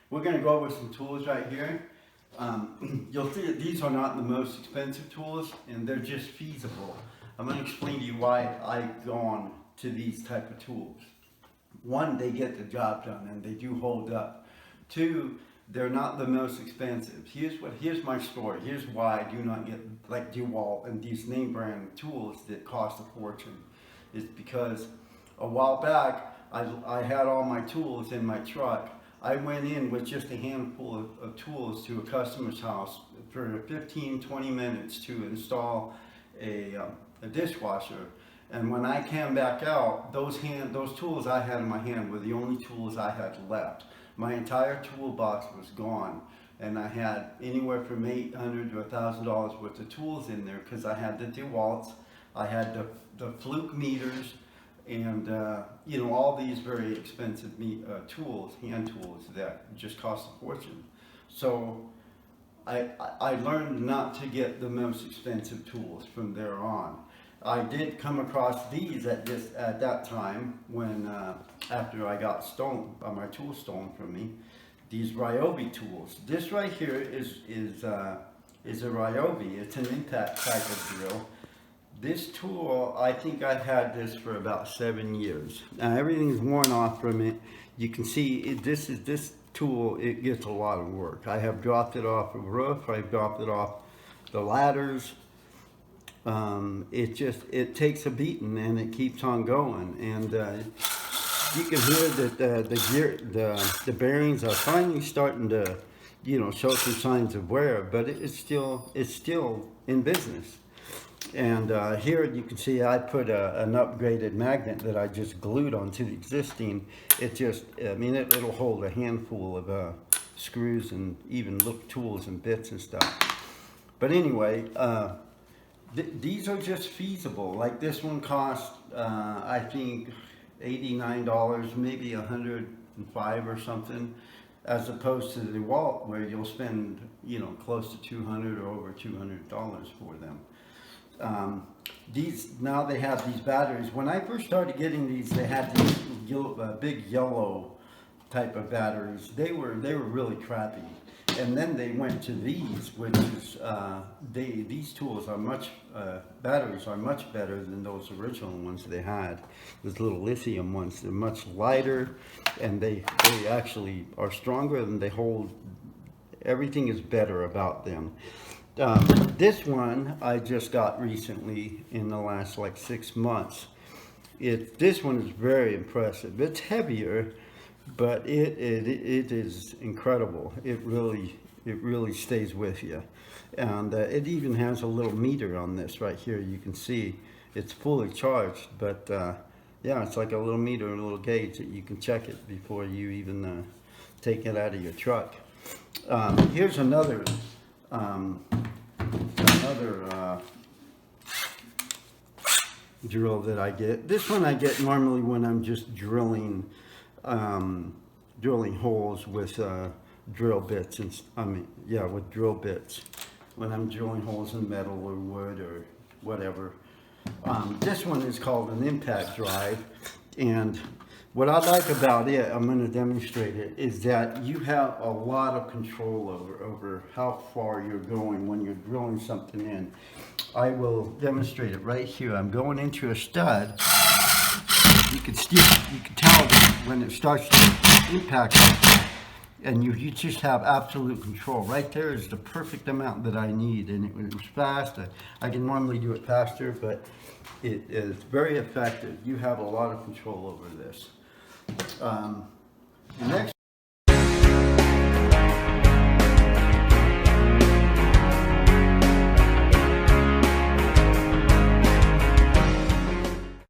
We're going to go over some tools right here. You'll see that these are not the most expensive tools, and they're just feasible. I'm going to explain to you why I've gone to these type of tools. One, they get the job done and they do hold up. Two, they're not the most expensive. Here's my story. Here's why I do not get like DeWalt and these name brand tools that cost a fortune. It's because a while back I had all my tools in my truck. I went in with just a handful of tools to a customer's house for 15-20 minutes to install a dishwasher. And when I came back out, those tools I had in my hand were the only tools I had left. My entire toolbox was gone, and I had anywhere from $800 to $1,000 worth of tools in there because I had the DeWalt's, I had the Fluke meters, and you know, all these very expensive tools, hand tools that just cost a fortune. So I learned not to get the most expensive tools from there on. I did come across these at that time when after I got my tools stolen from me. These Ryobi tools. This right here is a Ryobi. It's an impact type of drill. This tool, I think I've had this for about 7 years. Now everything's worn off from it. You can see this tool. It gets a lot of work. I have dropped it off a roof. I've dropped it off the ladders. It takes a beating and it keeps on going, and you can hear that the bearings are finally starting to, you know, show some signs of wear, but it's still in business. And here you can see I put an upgraded magnet that I just glued onto the existing. It'll hold a handful of screws and even little tools and bits and stuff. But anyway, these are just feasible. Like this one cost, I think, $89, maybe $105 or something, as opposed to the DeWalt where you'll spend, you know, close to $200 or over $200 for them. Now they have these batteries. When I first started getting these, they had these big yellow type of batteries. They were really crappy. And then they went to these, which is these tools are batteries are much better than those original ones they had. Those little lithium ones, they're much lighter, and they actually are stronger, and they hold. Everything is better about them. This one I just got recently in the last like 6 months. This one is very impressive. It's heavier, but it is incredible. It really stays with you, and it even has a little meter on this right here. You can see it's fully charged, but yeah, it's like a little meter, a little gauge that you can check it before you even take it out of your truck. Here's another drill that I get. This one I get normally when I'm just drilling holes with drill bits, with drill bits, when I'm drilling holes in metal or wood or whatever. This one is called an impact drive, and what I like about it, I'm going to demonstrate it, is that you have a lot of control over how far you're going when you're drilling something in. I will demonstrate it right here. I'm going into a stud. You can tell that when it starts to impact, and you just have absolute control. Right there is the perfect amount that I need, and it was fast. I can normally do it faster, but it is very effective. You have a lot of control over this. Next.